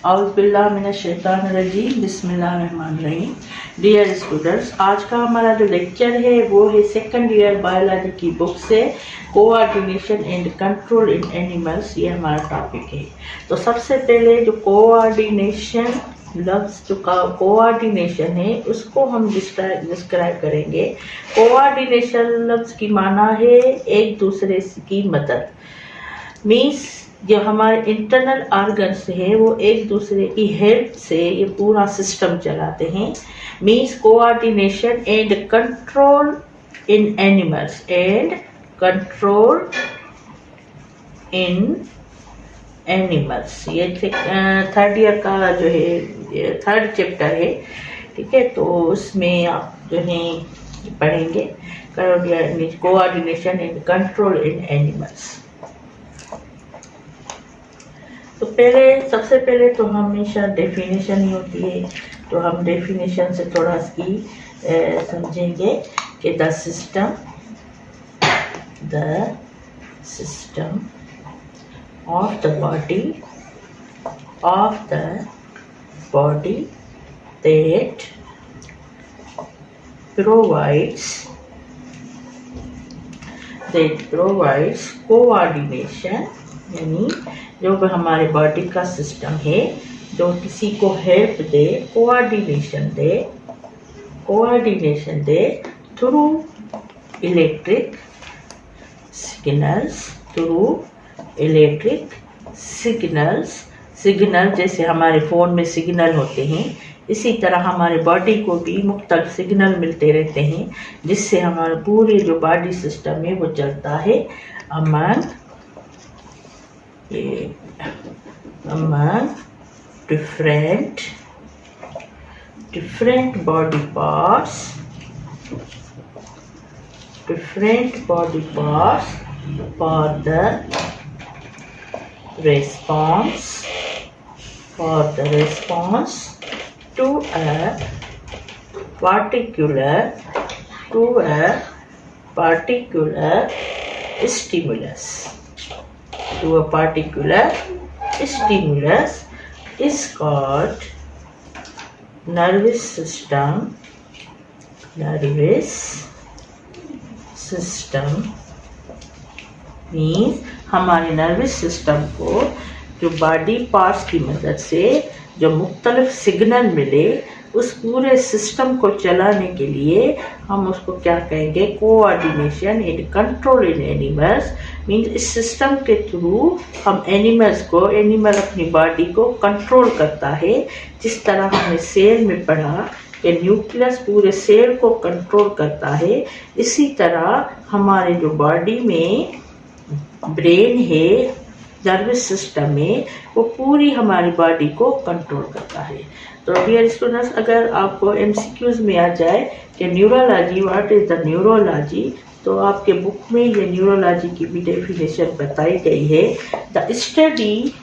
औज़ुबिल्लाहिमिनश्शैतानिर्रजीम बिस्मिल्लाहिर्रहमानिर्रहीम। Dear students, आज का हमारा जो लेक्चर है वो है सेकंड ईयर बायोलॉजी की बुक से coordination and control in animals. ये हमारा टॉपिक है। तो सबसे पहले जो कोऑर्डिनेशन लफ्ज़ जो कोऑर्डिनेशन है उसको हम डिस्क्राइब करेंगे। कोऑर्डिनेशन लफ्ज़ की माना है एक दूसरे की मदद। मीन्स जो हमारे इंटरनल ऑर्गन्स है वो एक दूसरे की हेल्प से ये पूरा सिस्टम चलाते हैं। Means coordination and control in animals and control in animals. ये थर्ड ईयर का जो है थर्ड चैप्टर है। ठीक है, तो उसमें आप जो है पढ़ेंगे coordination and control in animals. तो सबसे पहले तो हमेशा डेफिनेशन ही होती है, तो हम डेफिनेशन से थोड़ा सी समझेंगे कि the system of the body that provides coordination, यानी जो हमारे बॉडी का सिस्टम है जो किसी को हेल्प दे, कोऑर्डिनेशन दे थ्रू इलेक्ट्रिक सिग्नल जैसे हमारे फ़ोन में सिग्नल होते हैं, इसी तरह हमारे बॉडी को भी मुख्तलिफ सिग्नल मिलते रहते हैं जिससे हमारा पूरे जो बॉडी सिस्टम है वो चलता है among different body parts for the response to a particular stimulus is called nervous system means हमारे नर्वस सिस्टम को जो बॉडी पार्ट्स की मदद से जो मुख्तलिफ सिग्नल मिले उस पूरे सिस्टम को चलाने के लिए हम उसको क्या कहेंगे, coordination and control in animals. Means इस सिस्टम के थ्रू हम एनिमल अपनी बॉडी को कंट्रोल करता है। जिस तरह हमने सेल में पढ़ा कि न्यूक्लियस पूरे सेल को कंट्रोल करता है, इसी तरह हमारे जो बॉडी में ब्रेन है, नर्वस सिस्टम में, वो पूरी हमारी बॉडी को कंट्रोल करता है। तो डियर स्टूडेंट्स, अगर आपको एमसीक्यूज में आ जाए कि neurology, what is the neurology, तो आपके बुक में ये न्यूरोलॉजी की भी डेफिनेशन बताई गई है। The study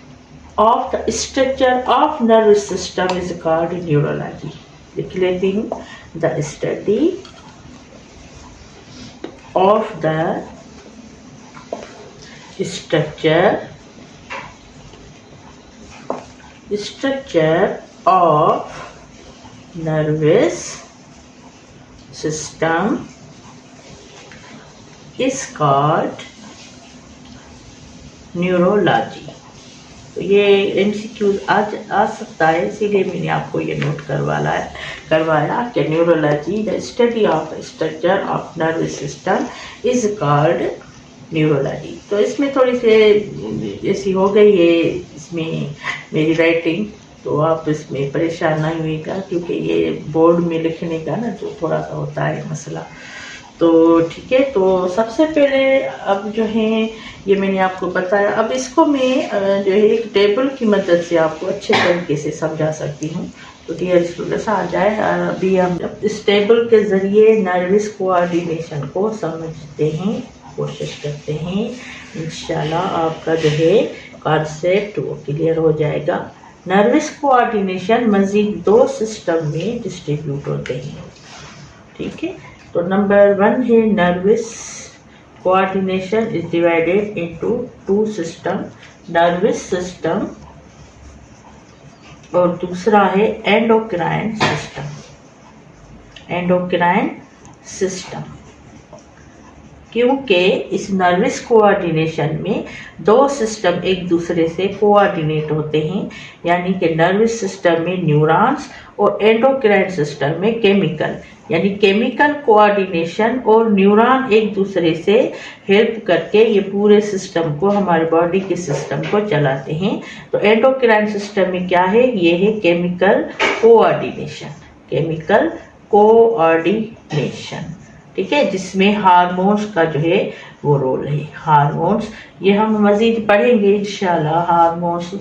of the structure of nervous system is called neurology. लिख लेती हूँ, the study of the structure of nervous system is called neurology। तो ये एमसीक्यूज आज आ सकता है, इसीलिए मैंने आपको ये नोट करवाया कि neurology the study of structure of nervous system is called neurology. तो इसमें थोड़ी सी ऐसी हो गई है इसमें मेरी राइटिंग, तो आप इसमें परेशान नहीं हुईगा क्योंकि ये बोर्ड में लिखने का ना जो थोड़ा सा होता है मसला। तो ठीक है, तो सबसे पहले अब जो है ये मैंने आपको बताया। अब इसको मैं जो है एक टेबल की मदद से आपको अच्छे तरीके से समझा सकती हूँ। तो डियर स्टूडेंट्स, आ जाए अभी हम इस टेबल के ज़रिए नर्वस कोऑर्डिनेशन को समझते हैं, कोशिश करते हैं। इंशाल्लाह आपका जो है कॉन्सेप्ट वो क्लियर हो जाएगा। नर्वस कोऑर्डिनेशन मज़ीद दो सिस्टम में डिस्ट्रीब्यूट होते हैं। ठीक है, तो नंबर 1 है nervous coordination is divided into 2 system. Nervous system और दूसरा है एंडोक्राइन सिस्टम। एंडोक्राइन सिस्टम क्योंकि इस नर्वस कोऑर्डिनेशन में दो सिस्टम एक दूसरे से कोऑर्डिनेट होते हैं, यानी कि नर्वस सिस्टम में न्यूरॉन्स और एंडोक्राइन सिस्टम में केमिकल, यानी केमिकल कोऑर्डिनेशन और न्यूरॉन एक दूसरे से हेल्प करके ये पूरे सिस्टम को, हमारे बॉडी के सिस्टम को चलाते हैं। तो एंडोक्राइन सिस्टम में क्या है, ये है केमिकल कोऑर्डिनेशन। केमिकल कोऑर्डिनेशन, ठीक है, जिसमें हार्मोन्स का जो है वो रोल है। हार्मोन्स ये हम मज़ीद पढ़ेंगे इंशाल्लाह, हार्मोन्स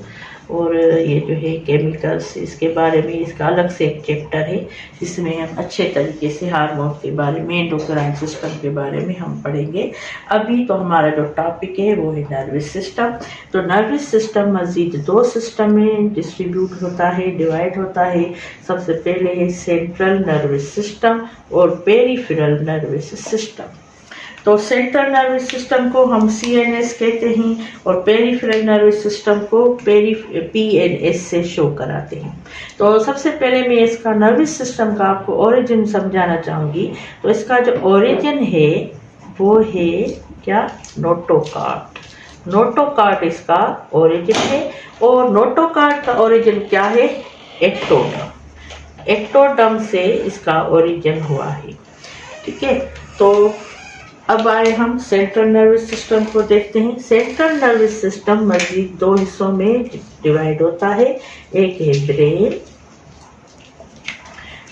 और ये जो है केमिकल्स, इसके बारे में इसका अलग से एक चैप्टर है जिसमें हम अच्छे तरीके से हार्मोन के बारे में, एंडोक्राइन सिस्टम के बारे में हम पढ़ेंगे। अभी तो हमारा जो टॉपिक है वो है नर्वस सिस्टम। तो नर्वस सिस्टम मज़ीद दो सिस्टम में डिस्ट्रीब्यूट होता है, डिवाइड होता है। सबसे पहले है सेंट्रल नर्वस सिस्टम और पेरिफेरल नर्वस सिस्टम। तो सेंट्रल नर्वस सिस्टम को हम CNS कहते हैं और पेरिफेरल नर्वस सिस्टम को PNS से शो कराते हैं। तो सबसे पहले मैं इसका नर्वस सिस्टम का आपको ओरिजिन समझाना चाहूँगी। तो इसका जो ओरिजिन है वो है क्या, नोटोकॉर्ड। नोटोकॉर्ड इसका ओरिजिन है और नोटोकॉर्ड का ओरिजिन क्या है, एक्टोडर्म। एक्टोडर्म से इसका ओरिजिन हुआ है, ठीक है। तो अब आए हम सेंट्रल नर्वस सिस्टम को देखते हैं। सेंट्रल नर्वस सिस्टम मज़ीद दो हिस्सों में डिवाइड होता है, एक है ब्रेन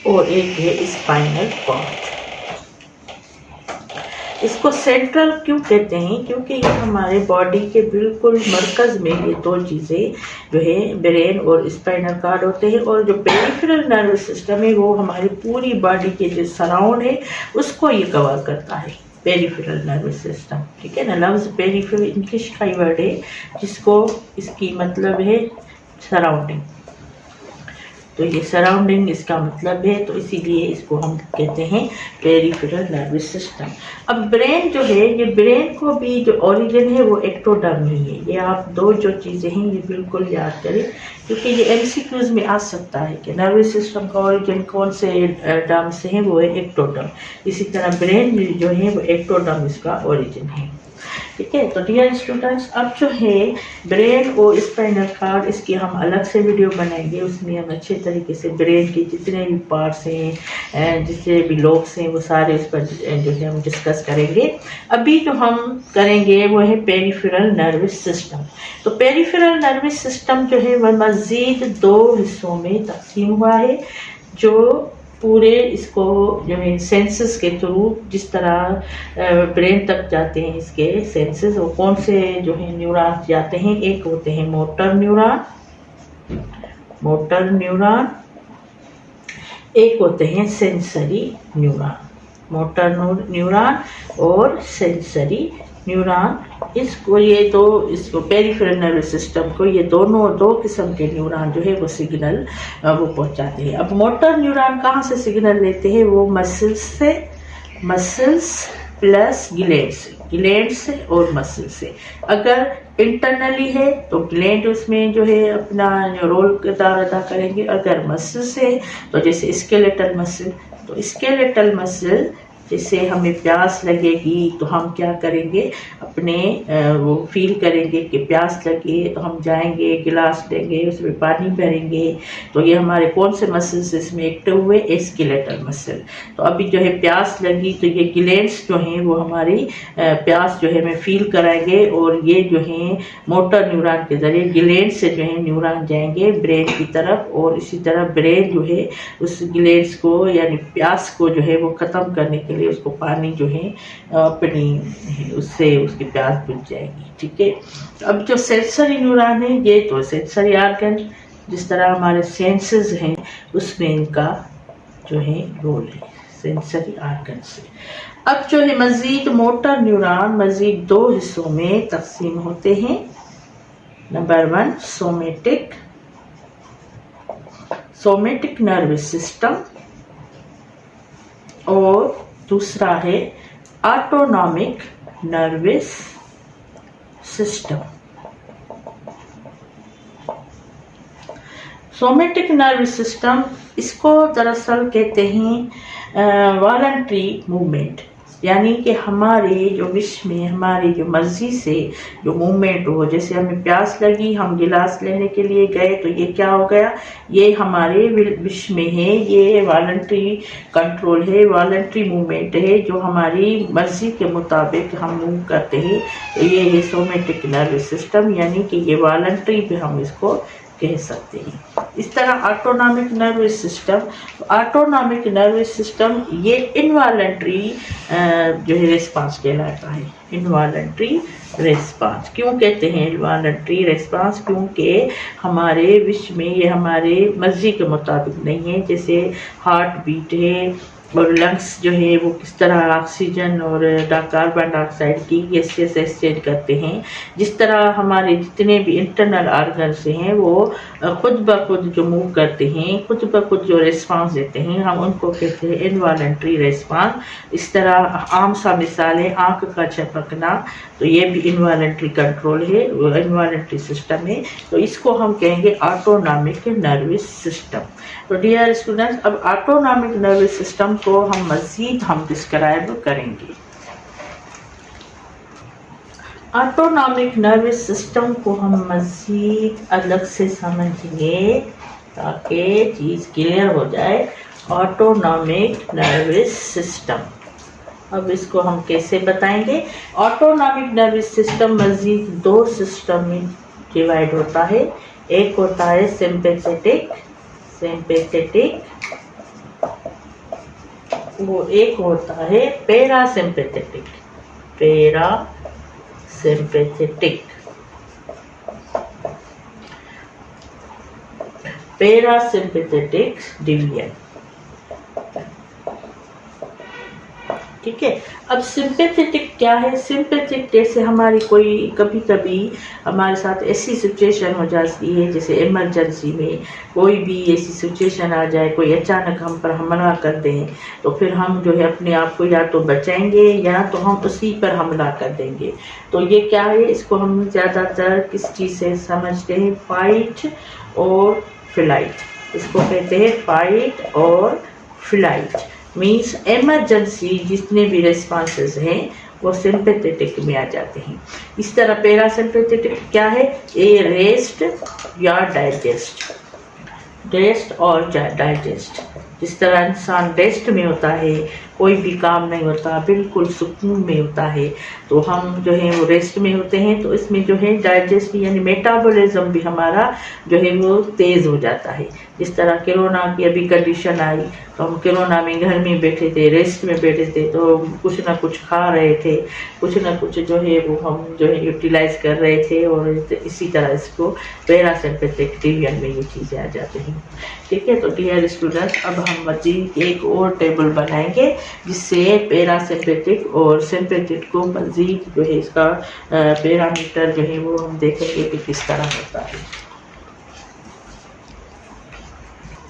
और एक है स्पाइनल कॉर्ड। इसको सेंट्रल क्यों कहते हैं, क्योंकि ये हमारे बॉडी के बिल्कुल मरकज़ में ये दो चीज़ें जो है ब्रेन और स्पाइनल कॉर्ड होते हैं। और जो पेरिफेरल नर्वस सिस्टम है वो हमारी पूरी बॉडी के जो सराउंड है उसको ये कवर करता है, पेरिफेरल नर्वस सिस्टम, ठीक है ना। लफ्ज़ पेरिफेरल इंग्लिश का ही वर्ड है जिसको, इसकी मतलब है सराउंडिंग। तो ये सराउंडिंग इसका मतलब है, तो इसीलिए इसको हम कहते हैं पेरिफेरल नर्वस सिस्टम। अब ब्रेन जो है, ये ब्रेन को भी जो ओरिजिन है वो एक्टोडर्म ही है। ये आप दो जो चीज़ें हैं ये बिल्कुल याद करें, क्योंकि ये MCQs में आ सकता है कि नर्वस सिस्टम का ओरिजिन कौन से डर्म से है, वो है एक्टोडर्म। इसी तरह ब्रेन जो है वो एक्टोडर्म इसका ओरिजिन है, ठीक है। तो डियर स्टूडेंट्स, अब जो है ब्रेन और स्पाइनल कॉर्ड, इसकी हम अलग से वीडियो बनाएंगे। उसमें हम अच्छे तरीके से ब्रेन के जितने भी पार्ट्स हैं, जितने भी लोब्स हैं, वो सारे उस पर जो है हम डिस्कस करेंगे। अभी जो हम करेंगे वो है पेरिफेरल नर्वस सिस्टम। तो पेरिफेरल नर्वस सिस्टम जो है वह मज़ीद दो हिस्सों में तकसीम हुआ है, जो पूरे इसको जो है सेंसेस के थ्रू जिस तरह ब्रेन तक जाते हैं इसके सेंसेस, वो कौन से जो है न्यूरॉन जाते हैं। एक होते हैं मोटर न्यूरॉन, मोटर न्यूरॉन, एक होते हैं सेंसरी न्यूरॉन, मोटर न्यूरॉन और सेंसरी न्यूरॉन। इसको ये दो, इसको पेरिफेरल नर्वस सिस्टम को ये दोनों दो किस्म के न्यूरॉन जो है वो सिग्नल वो पहुंचाते हैं। अब मोटर न्यूरॉन कहाँ से सिग्नल लेते हैं, वो मसल्स से, मसल्स प्लस ग्लैंड से, ग्लैंड से और मसल से। अगर इंटरनली है तो ग्लैंड उसमें जो है अपना रोल अदा करेंगे। अगर मसल से तो जैसे स्केलेटल मसल, तो स्केलेटल मसल जिससे हमें प्यास लगेगी तो हम क्या करेंगे, अपने वो फील करेंगे कि प्यास लगे तो हम जाएंगे, गिलास लेंगे, उसमें पानी भरेंगे। तो ये हमारे कौन से मसल्स इसमें एक्टिव हुए, स्केलेटल मसल। तो अभी जो है प्यास लगी तो ये ग्लैंड्स जो हैं वो हमारी प्यास जो है हमें फील कराएंगे, और ये जो है मोटर न्यूरॉन के जरिए ग्लैंड से जो है न्यूरॉन जाएंगे ब्रेन की तरफ, और इसी तरह ब्रेन जो है उस ग्लैंड्स को यानी प्यास को जो है वो ख़त्म करने के लिए उसको पानी जो है अपनी उससे उसकी प्यास बुझ जाएगी, ठीक है। अब जो सेंसरी न्यूरॉन है, ये तो सेंसरी आर्गन, जिस तरह हमारे सेंसेस हैं उसमें इनका जो है रोल है, सेंसरी आर्गन से। अब जो है मज़ीद मोटर न्यूरॉन मज़ीद दो हिस्सों में तकसीम होते हैं। Number 1 somatic, somatic nervous system, और दूसरा है autonomic nervous system. Somatic nervous system, इसको दरअसल कहते हैं वॉलंटरी मूवमेंट, यानी कि हमारे जो विश्व में हमारी जो मर्जी से जो मूवमेंट हो, जैसे हमें प्यास लगी, हम गिलास लेने के लिए गए, तो ये क्या हो गया, ये हमारे विश्व में है, ये वॉलंटरी कंट्रोल है, वॉलंटरी मूवमेंट है, जो हमारी मर्जी के मुताबिक हम मूव करते हैं। तो ये है सोमेटिक नर्वस सिस्टम, यानी कि ये वॉलंटरी भी हम इसको कह सकते हैं। इस तरह autonomic nervous system, autonomic nervous system ये इनवॉलंटरी जो है रिस्पांस कहलाता है। इनवॉलंटरी रिस्पांस क्यों कहते हैं इनवॉलंटरी रिस्पांस? क्योंकि हमारे विश्व में ये हमारे मर्जी के मुताबिक नहीं है। जैसे हार्ट बीट है और लंग्स जो है वो किस तरह ऑक्सीजन और कार्बन डाइऑक्साइड की गैसेस एक्सचेंज करते हैं, जिस तरह हमारे जितने भी इंटरनल ऑर्गन्स हैं वो खुद ब खुद जो मूव करते हैं, खुद ब खुद जो रिस्पांस देते हैं, हम उनको कहते हैं इनवॉलंटरी रिस्पांस। इस तरह आम सा मिसाल है आँख का झपकना, तो ये भी इनवॉलंटरी कंट्रोल है, इनवॉलंटरी सिस्टम है, तो इसको हम कहेंगे ऑटोनॉमिक नर्वस सिस्टम। तो डियर स्टूडेंट्स, अब ऑटोनॉमिक नर्वस सिस्टम को हम मज़ीद डिस्क्राइब करेंगे। ऑटोनॉमिक नर्वस सिस्टम को हम मज़ीद अलग से समझेंगे ताकि चीज़ क्लियर हो जाए। ऑटोनॉमिक नर्वस सिस्टम, अब इसको हम कैसे बताएंगे? ऑटोनॉमिक नर्वस सिस्टम मज़ीद दो सिस्टम में डिवाइड होता है। एक होता है सिंपैथेटिक, वो एक होता है पैरासिम्पैथेटिक, पैरासिम्पैथेटिक डिवीजन। ठीक है, अब सिंपैथेटिक क्या है? सिंपैथेटिक जैसे हमारी कोई कभी कभी हमारे साथ ऐसी सिचुएशन हो जाती है, जैसे इमरजेंसी में कोई भी ऐसी सिचुएशन आ जाए, कोई अचानक हम पर हमला कर दें, तो फिर हम जो है अपने आप को या तो बचाएंगे या तो हम उसी पर हमला कर देंगे। तो ये क्या है? इसको हम ज़्यादातर किस चीज़ से समझते हैं? फाइट और फ्लाइट। इसको कहते हैं फाइट और फ्लाइट। मीन्स इमरजेंसी जितने भी रिस्पॉन्सेस हैं वो सिंपैथेटिक में आ जाते हैं। इस तरह पैरासिम्पैथेटिक क्या है? ए रेस्ट या डाइजेस्ट, रेस्ट और डाइजेस्ट। जिस तरह इंसान रेस्ट में होता है, कोई भी काम नहीं होता, बिल्कुल सुकून में होता है, तो हम जो है वो रेस्ट में होते हैं, तो इसमें जो है डाइजेस्ट यानी मेटाबॉलिज्म भी हमारा जो है वो तेज़ हो जाता है। जिस तरह कोरोना की अभी कंडीशन आई, तो हम कोरोना में घर में बैठे थे, रेस्ट में बैठे थे, तो कुछ ना कुछ खा रहे थे, कुछ ना कुछ जो है वो हम जो है यूटिलाइज कर रहे थे, और इसी तरह इसको पैरासिम्पैथेटिक डिवीजन में ये चीज़ें आ जाती हैं। ठीक है, तो डियर स्टूडेंट्स, अब हम मज़ीद एक और टेबल बनाएंगे जिससे पैरासिम्पैथिक और सिम्पैथिक को मज़ीद जो है इसका पैरामीटर जो है वो हम देखेंगे कि किस तरह होता है।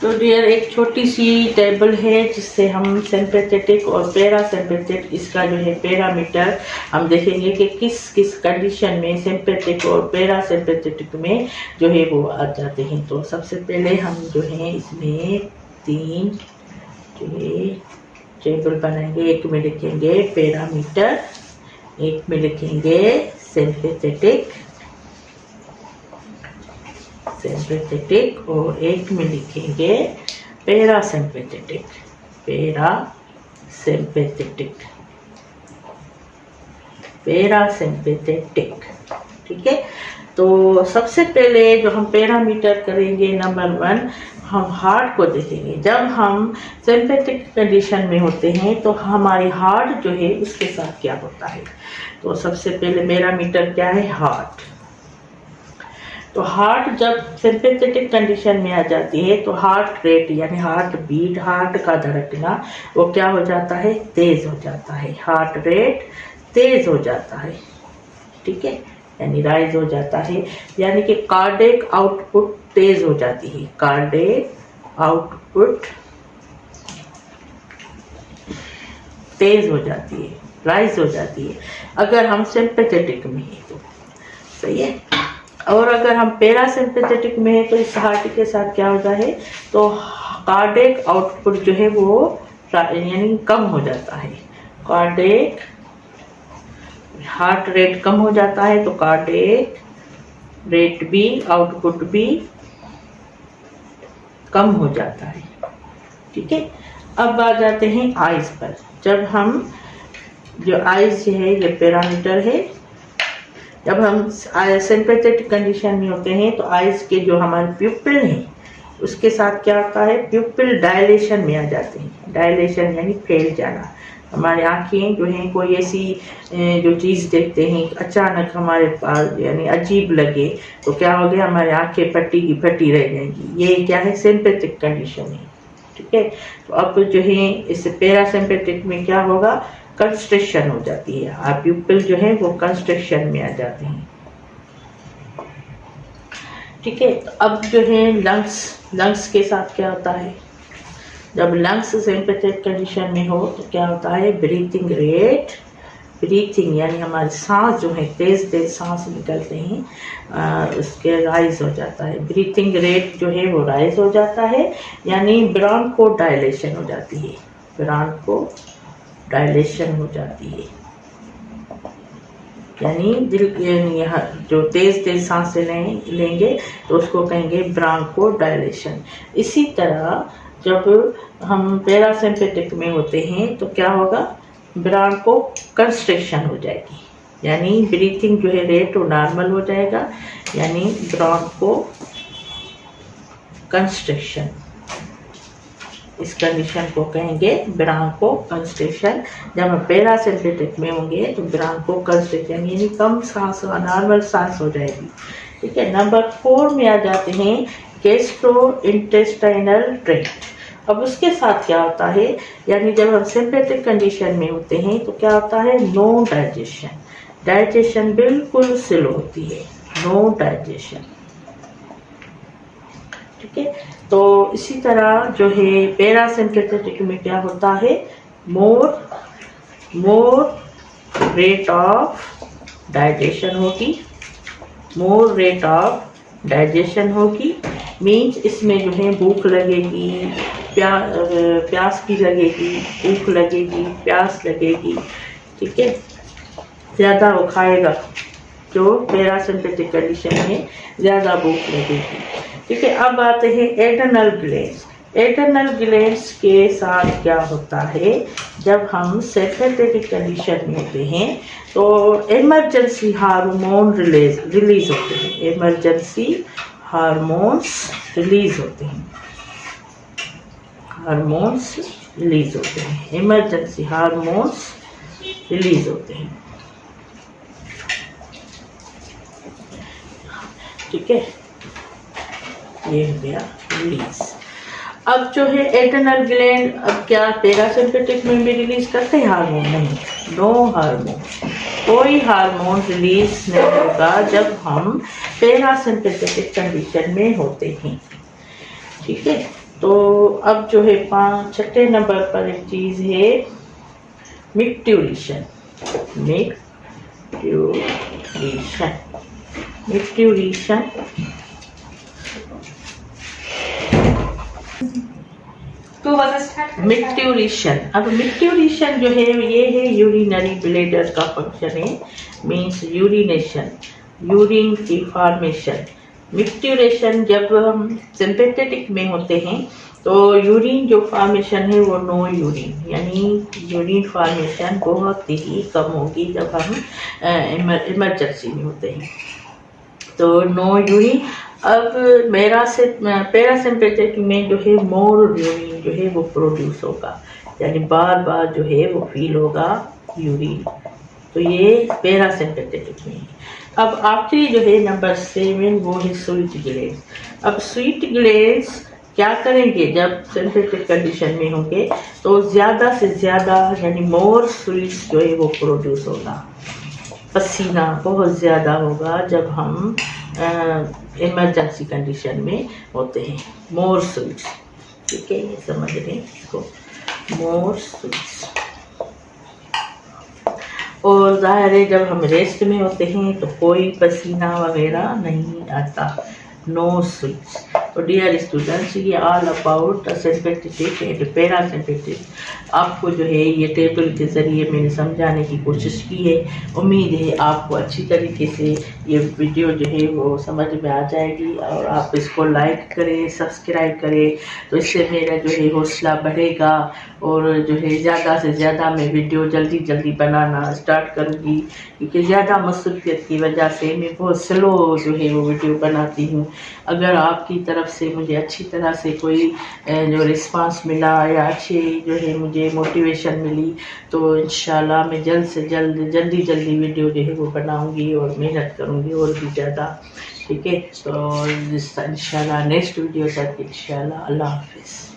तो डियर एक छोटी सी टेबल है जिससे हम सिंपैथेटिक और पैरासिम्पैथिक इसका जो है पैरामीटर हम देखेंगे कि किस किस कंडीशन में सिंपैथिक और पैरासिम्पैथिक में जो है वो आ जाते हैं। तो सबसे पहले हम जो है इसमें 3 जो है टेबल बनाएंगे। एक में लिखेंगे पैरामीटर, एक में लिखेंगे सिंपैथेटिक और एक में लिखेंगे पैरासिम्पैथेटिक। ठीक है, तो सबसे पहले जो हम पैरामीटर करेंगे, नंबर 1 हम हार्ट को देखेंगे। जब हम सिंपैथिक कंडीशन में होते हैं तो हमारी हार्ट जो है उसके साथ क्या होता है। तो सबसे पहले पैरामीटर क्या है? हार्ट। तो हार्ट जब सिंपैथेटिक कंडीशन में आ जाती है तो हार्ट रेट यानी हार्ट बीट, हार्ट का धड़कना वो क्या हो जाता है? तेज हो जाता है। हार्ट रेट तेज हो जाता है, ठीक है, यानी राइज हो जाता है, यानी कि कार्डियक आउटपुट तेज हो जाती है। कार्डियक आउटपुट तेज हो जाती है, राइज हो जाती है अगर हम सिंपैथेटिक में हैं तो। सही है। और अगर हम पैरासिम्पैथेटिक में है तो इस हार्ट के साथ क्या होता है, तो कार्डियक आउटपुट जो है वो यानी कम हो जाता है, कार्डियक हार्ट रेट कम हो जाता है, तो कार्डियक रेट भी, आउटपुट भी कम हो जाता है। ठीक है, अब आ जाते हैं आइज पर। जब हम जो आइज है ये पैरामीटर है, जब हम सिंपैथेटिक कंडीशन में होते हैं तो आइज के जो हमारे प्यूपिल हैं उसके साथ क्या होता है, प्यूपिल डायलेशन में आ जाते हैं। डायलेशन यानी फैल जाना। हमारे आँखें जो हैं कोई ऐसी जो चीज़ देखते हैं अचानक हमारे पास यानी अजीब लगे तो क्या हो गया, हमारी आँखें फटी की फटी रह जाएंगी। ये क्या है, सिंपैथिक कंडीशन है। ठीक है, तो अब जो है इस पैरासिम्पैथिक में क्या होगा, कंस्ट्रिक्शन हो जाती है, आप प्यूपिल जो है वो कंस्ट्रिक्शन में आ जाते हैं। ठीक है, तो अब जो है लंग्स के साथ क्या होता है, जब लंग्स सिंपैथिक कंडीशन में हो तो क्या होता है, ब्रीथिंग रेट, ब्रीथिंग यानी हमारे सांस जो है तेज तेज सांस निकलते हैं उसके राइज हो जाता है। ब्रीथिंग रेट जो है वो राइज हो जाता है, यानी ब्रोंको डायलेशन हो जाती है, ब्रोंको डायलेशन हो जाती है, यानी दिल यहाँ जो तेज तेज सांसें लेंगे तो उसको कहेंगे ब्रोंको डायलेशन। इसी तरह जब हम पैरासिम्पैथिक में होते हैं तो क्या होगा, ब्रोंको कंस्ट्रिक्शन हो जाएगी, यानी ब्रीथिंग जो है रेट वो नॉर्मल हो जाएगा, यानी ब्रोंको कंस्ट्रिक्शन। इस कंडीशन को कहेंगे ब्रोंको कंस्ट्रिक्शन। जब हम पैरासिम्पैथिक में होंगे तो ब्रोंको कंस्ट्रिक्शन यानी कम सांस, नॉर्मल सांस हो जाएगी। ठीक है, नंबर 4 में आ जाते हैं गैस्ट्रो इंटेस्टाइनल ट्रैक्ट। अब उसके साथ क्या होता है, यानी जब हम सिंपैथिक कंडीशन में होते हैं तो क्या होता है, नो डाइजेशन, डाइजेशन बिल्कुल स्लो होती है, नो डाइजेशन। ठीक है, तो इसी तरह जो है पैरासिम्पैथिक में क्या होता है, मोर रेट ऑफ डाइजेशन होगी, मोर रेट ऑफ डाइजेशन होगी। मीन्स इसमें जो है भूख लगेगी, प्यास भी लगेगी, भूख लगेगी, प्यास लगेगी। ठीक है, ज़्यादा वो खाएगा, जो पैरासिम्पैथिक कंडीशन में ज़्यादा भूख लगेगी। ठीक है, अब आते हैं एड्रेनल ग्लैंड्स। एड्रेनल ग्लैंड्स के साथ क्या होता है, जब हम सिंपैथेटिक कंडीशन में होते हैं तो इमरजेंसी हार्मोन रिलीज होते हैं, इमरजेंसी हार्मोन्स रिलीज होते हैं, हार्मोन्स रिलीज होते हैं, इमरजेंसी हार्मोन्स रिलीज होते हैं। ठीक है, ये हो गया रिलीज। अब जो है एड्रेनल ग्लैंड, अब क्या पैरासिम्पैथिक में भी रिलीज करते हैं हार्मोन? नहीं, नो हार्मोन, कोई हार्मोन रिलीज नहीं होगा जब हम पैरासिम्पैथिक कंडीशन में होते हैं। ठीक है, तो अब जो है 6 नंबर पर एक चीज है मिक्ट्यूरेशन, मिक्ट्यूरेशन, मिक्ट्यूरेशन। मिक्ट्यूरेशन, अब मिक्ट्यूरेशन जो है ये है यूरिनरी ब्लैडर का फंक्शन है, मीन्स यूरिनेशन, यूरिन की फॉर्मेशन। मिक्ट्यूरेशन जब हम सिंपैथेटिक में होते हैं तो यूरिन जो फॉर्मेशन है वो नो यूरिन, यानी यूरिन फॉर्मेशन बहुत ही कम होगी जब हम इमरजेंसी में होते हैं, तो नो यूरिन। अब पैरासिम्पैथिक में जो है मोर यूरिन जो है वो प्रोड्यूस होगा, यानी बार बार जो है वो फील होगा यूरिन, तो ये पैरासिम्पैथिक में। अब आखिरी जो है नंबर 7 वो है स्वीट ग्लैंड्स। अब स्वीट ग्लैंड्स क्या करेंगे, जब सिंपैथिक कंडीशन में होंगे तो ज़्यादा से ज़्यादा यानी मोर स्वीट्स जो है वो प्रोड्यूस होगा, पसीना बहुत ज़्यादा होगा जब हम इमरजेंसी कंडीशन में होते हैं, मोर स्वीट्स। ठीक है, ये समझ लें इसको, मोर स्वीट्स। और ज़ाहिर है जब हम रेस्ट में होते हैं तो कोई पसीना वगैरह नहीं आता, नो स्विच। तो डियर स्टूडेंट्स, ये all about sympathetic and parasympathetic आपको जो है ये टेबल के ज़रिए मैंने समझाने की कोशिश की है। उम्मीद है आपको अच्छी तरीके से ये वीडियो जो है वो समझ में आ जाएगी, और आप इसको लाइक करें, सब्सक्राइब करें, तो इससे मेरा जो है हौसला बढ़ेगा, और जो है ज़्यादा से ज़्यादा मैं वीडियो जल्दी जल्दी बनाना स्टार्ट करूँगी, क्योंकि ज़्यादा मसरूफियत की वजह से मैं बहुत स्लो जो है वो वीडियो बनाती हूँ। अगर आपकी तरफ से मुझे अच्छी तरह से कोई जो रिस्पांस मिला या अच्छी जो है मुझे मोटिवेशन मिली, तो इंशाल्लाह मैं जल्द से जल्द जल्दी वीडियो जो है वो बनाऊँगी और मेहनत करूँगी और भी ज़्यादा। ठीक है, तो इंशाल्लाह नेक्स्ट वीडियो तक इंशाल्लाह अल्लाह हाफिज़।